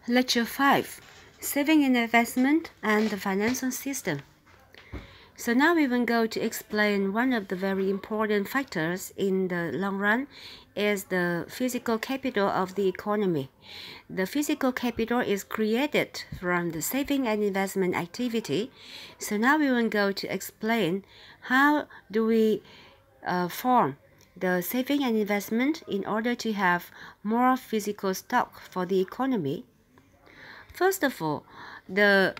Lecture 5, Saving and Investment and the Financial System. So now we will go to explain one of the very important factors in the long run is the physical capital of the economy. The physical capital is created from the saving and investment activity. So now we will go to explain how do we form the saving and investment in order to have more physical stock for the economy. First of all, the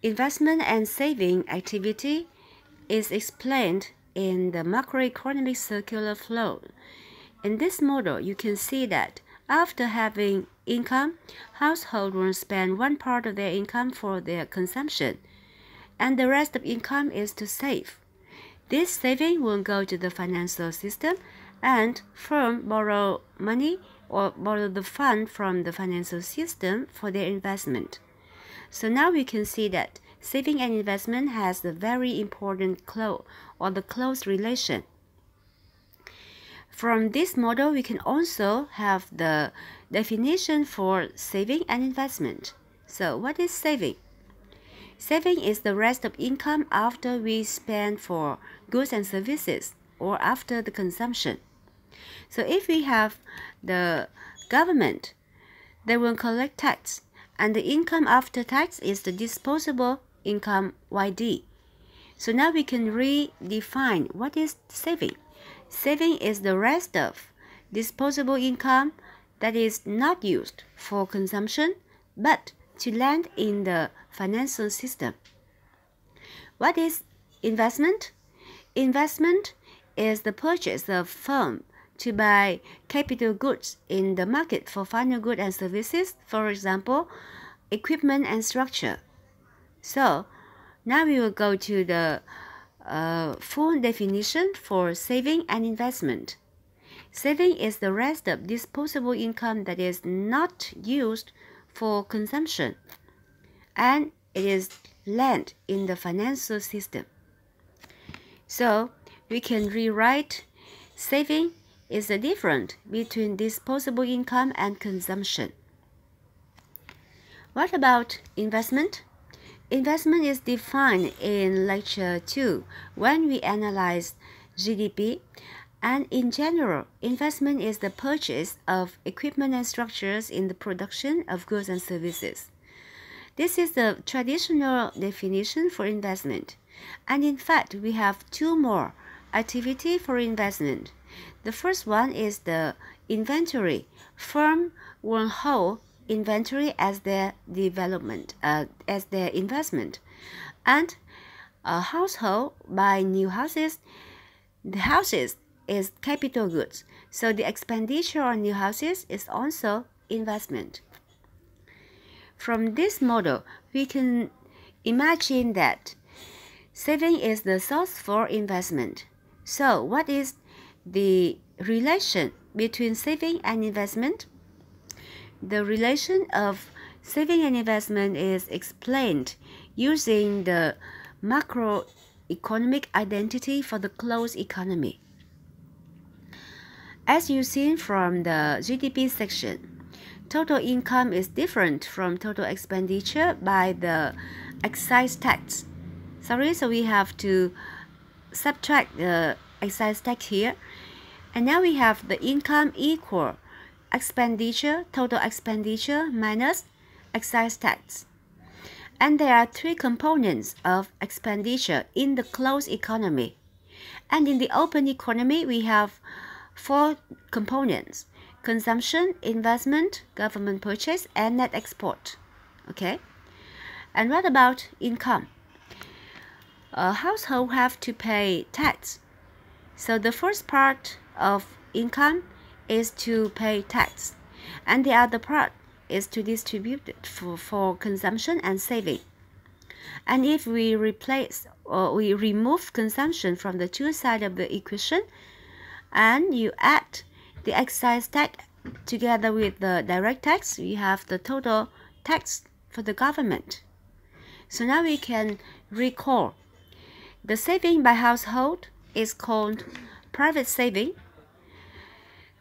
investment and saving activity is explained in the macroeconomic circular flow. In this model, you can see that after having income, households will spend one part of their income for their consumption, and the rest of income is to save. This saving will go to the financial system, and firms borrow money or borrow the fund from the financial system for their investment. So now we can see that saving and investment has a very important close relation. From this model, we can also have the definition for saving and investment. So what is saving? Saving is the rest of income after we spend for goods and services or after the consumption. So if we have the government, they will collect tax, and the income after tax is the disposable income YD. So now we can redefine what is saving. Saving is the rest of disposable income that is not used for consumption but to land in the financial system. What is investment? Investment is the purchase of firm to buy capital goods in the market for final goods and services, for example, equipment and structure. So now we will go to the full definition for saving and investment. Saving is the rest of disposable income that is not used for consumption, and it is lent in the financial system. So we can rewrite saving is the difference between disposable income and consumption. What about investment? Investment is defined in Lecture 2 when we analyze GDP, and in general, investment is the purchase of equipment and structures in the production of goods and services. This is the traditional definition for investment, and in fact, we have two more activities for investment. The first one is the inventory. Firm will hold inventory as their investment, and a household buy new houses. The houses is capital goods, so the expenditure on new houses is also investment. From this model, we can imagine that saving is the source for investment. So what is the relation between saving and investment? The relation of saving and investment is explained using the macroeconomic identity for the closed economy. As you've seen from the GDP section, total income is different from total expenditure by the excise tax. So we have to subtract the excise tax here, and now we have the income equal expenditure, total expenditure minus excise tax. And there are three components of expenditure in the closed economy. And in the open economy, we have four components: consumption, investment, government purchase, and net export. Okay? And what about income? A household have to pay tax. So the first part of income is to pay tax, and the other part is to distribute it for consumption and saving. And if we replace or we remove consumption from the two sides of the equation, and you add the excise tax together with the direct tax, we have the total tax for the government. So now we can recall the saving by household is called private saving.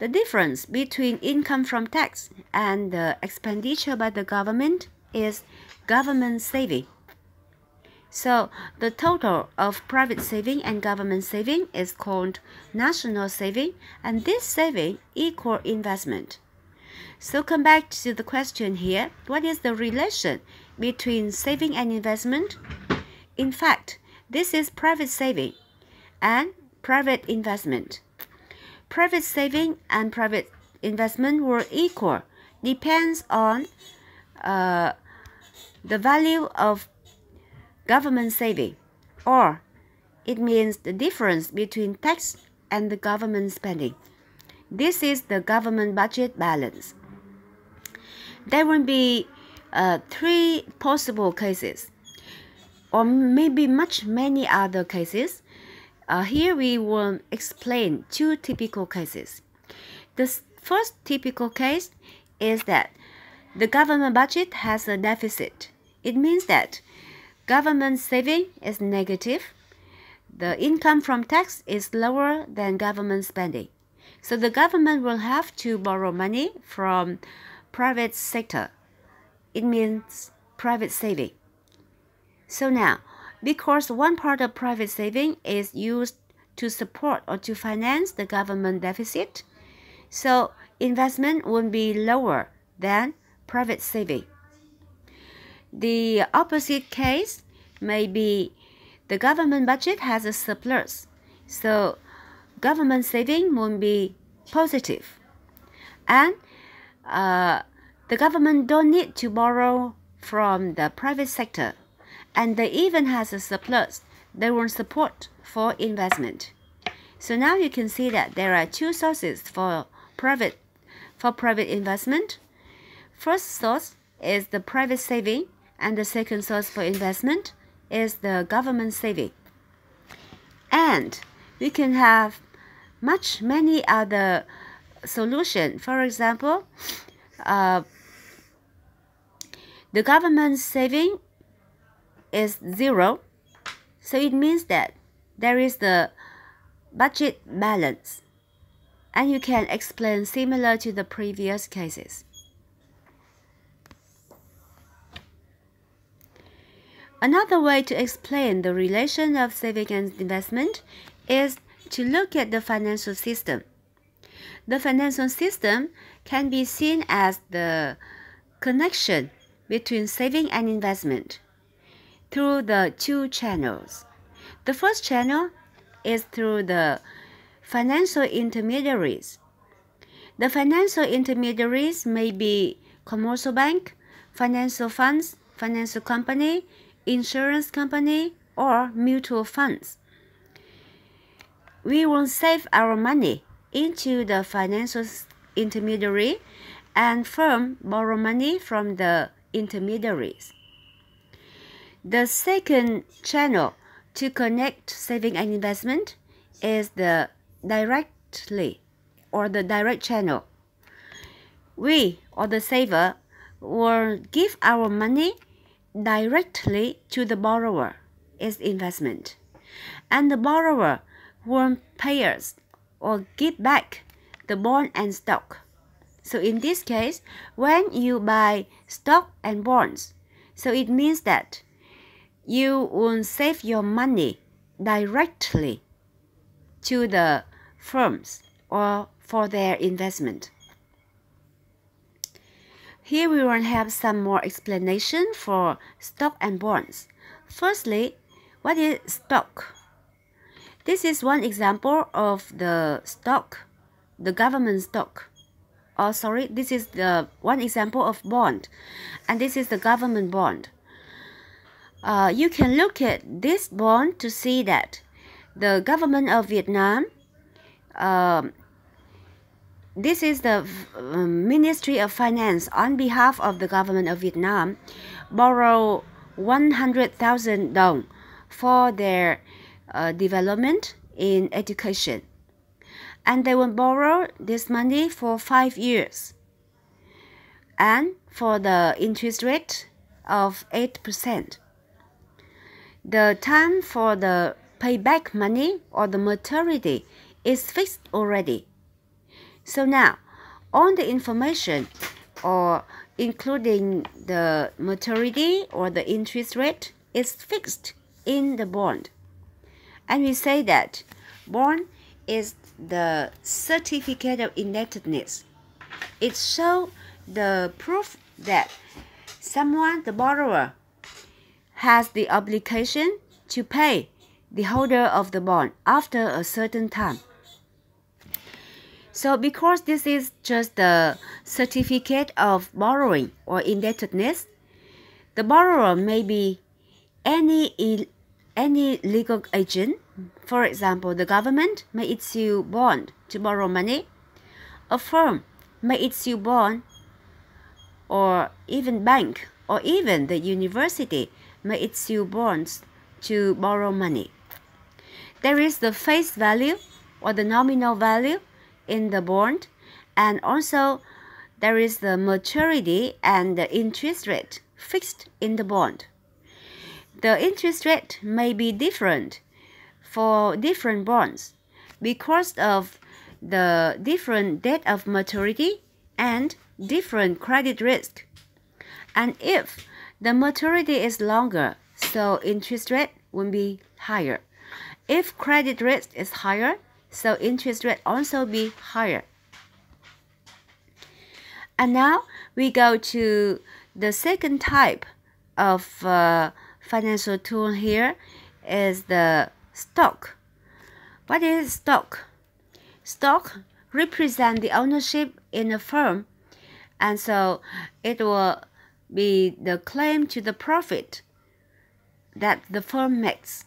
The difference between income from tax and the expenditure by the government is government saving. So the total of private saving and government saving is called national saving, and this saving equal investment. So come back to the question here. What is the relation between saving and investment? In fact, this is private saving and private investment. Private saving and private investment were equal. Depends on the value of government saving, or it means the difference between tax and the government spending. This is the government budget balance. There will be 3 possible cases, or maybe many other cases. Here we will explain 2 typical cases. The first typical case is that the government budget has a deficit. It means that government saving is negative. The income from tax is lower than government spending. So the government will have to borrow money from private sector. It means private saving. So now, because one part of private saving is used to support or to finance the government deficit, so investment will be lower than private saving. The opposite case may be the government budget has a surplus, so government saving will be positive, and the government don't need to borrow from the private sector, and they even has a surplus. They will support for investment. So now you can see that there are 2 sources for private investment. First source is the private saving, and the second source for investment is the government saving. And we can have many other solutions. For example, the government saving is 0, so it means that there is the budget balance, and you can explain similar to the previous cases. Another way to explain the relation of saving and investment is to look at the financial system. The financial system can be seen as the connection between saving and investment through the 2 channels. The first channel is through the financial intermediaries. The financial intermediaries may be commercial bank, financial funds, financial company, insurance company, or mutual funds. We will save our money into the financial intermediary, and firm borrow money from the intermediaries. The second channel to connect saving and investment is the direct channel. We, or the saver, will give our money directly to the borrower as investment, and the borrower will pay us or give back the bond and stock. So in this case, when you buy stock and bonds, so it means that you will save your money directly to the firms or for their investment. Here we will have some more explanation for stock and bonds. Firstly, what is stock? This is one example of the stock, the government stock. Oh, sorry, this is the one example of bond, and this is the government bond. You can look at this bond to see that the government of Vietnam, this is the Ministry of Finance on behalf of the government of Vietnam, borrow 100,000 dong for their development in education. And they will borrow this money for 5 years, and for the interest rate of 8%. The time for the payback money or the maturity is fixed already. So now, all the information, or including the maturity or the interest rate, is fixed in the bond. And we say that bond is the certificate of indebtedness. It shows the proof that someone, the borrower, has the obligation to pay the holder of the bond after a certain time. So because this is just the certificate of borrowing or indebtedness, the borrower may be any legal agent. For example, the government may issue bond to borrow money. A firm may issue bond, or even bank, or even the university may issue bonds to borrow money. There is the face value or the nominal value in the bond, and also there is the maturity and the interest rate fixed in the bond. The interest rate may be different for different bonds because of the different date of maturity and different credit risk. And if the maturity is longer, so interest rate will be higher. If credit risk is higher, so interest rate also be higher. And now we go to the second type of financial tool. Here is the stock. What is stock? Stock represents the ownership in a firm, and so it will be the claim to the profit that the firm makes.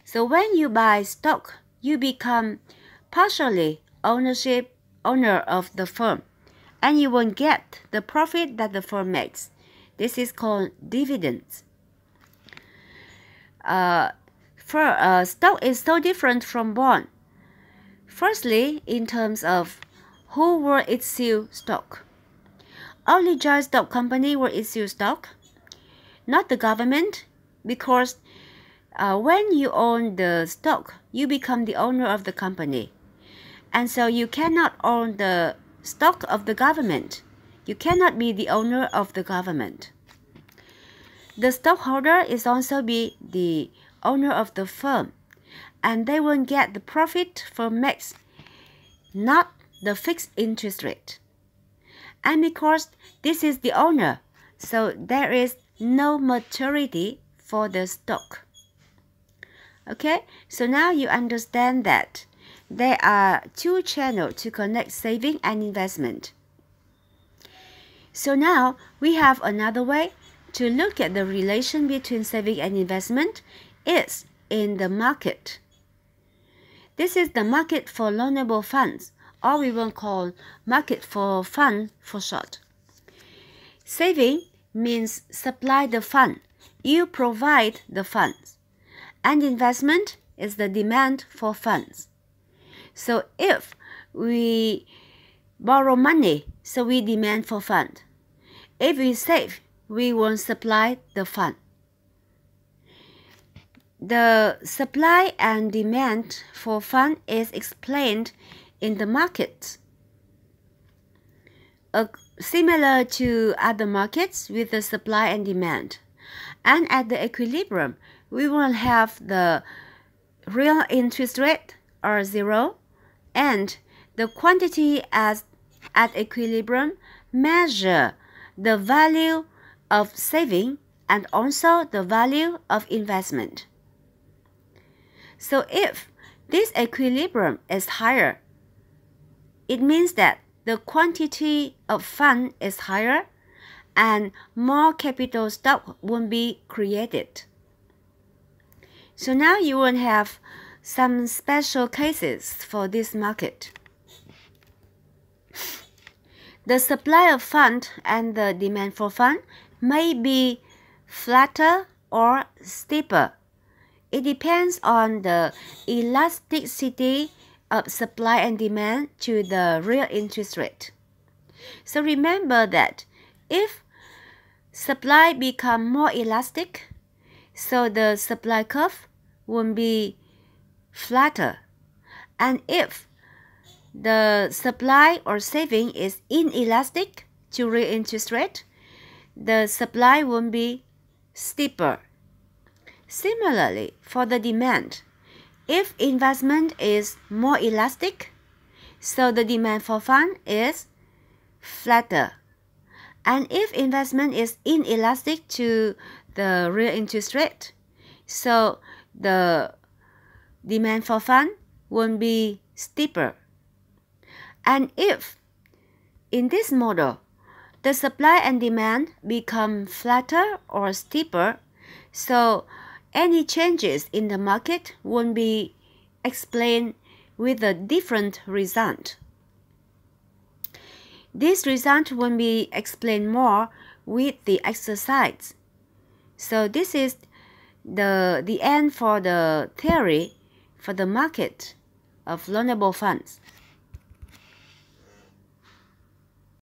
So when you buy stock, you become partially owner of the firm, and you won't get the profit that the firm makes. This is called dividends. Stock is so different from bond. Firstly, in terms of who will issue stock. Only joint stock company will issue stock, not the government, because when you own the stock, you become the owner of the company. And so you cannot own the stock of the government. You cannot be the owner of the government. The stockholder is also be the owner of the firm, and they will get the profit firm makes, not the fixed interest rate. And because this is the owner, so there is no maturity for the stock. Okay, so now you understand that there are two channels to connect saving and investment. So now we have another way to look at the relation between saving and investment is in the market. This is the market for loanable funds, or we will call market for fund for short. Saving means supply the fund. You provide the funds. And investment is the demand for funds. So if we borrow money, so we demand for fund. If we save, we will supply the fund. The supply and demand for fund is explained in the market, similar to other markets with the supply and demand. And at the equilibrium, we will have the real interest rate or zero, and the quantity at equilibrium measure the value of saving and also the value of investment. So if this equilibrium is higher, it means that the quantity of fund is higher and more capital stock will be created. So now you will have some special cases for this market. The supply of fund and the demand for fund may be flatter or steeper. It depends on the elasticity of supply and demand to the real interest rate. So remember that if supply become more elastic, so the supply curve will be flatter. And if the supply or saving is inelastic to real interest rate, the supply won't be steeper. Similarly, for the demand, if investment is more elastic, so the demand for fund is flatter. And if investment is inelastic to the real interest rate, so the demand for fund won't be steeper. And if in this model, the supply and demand become flatter or steeper, so any changes in the market won't be explained with a different result. This result will be explained more with the exercise. So this is the end for the theory for the market of loanable funds.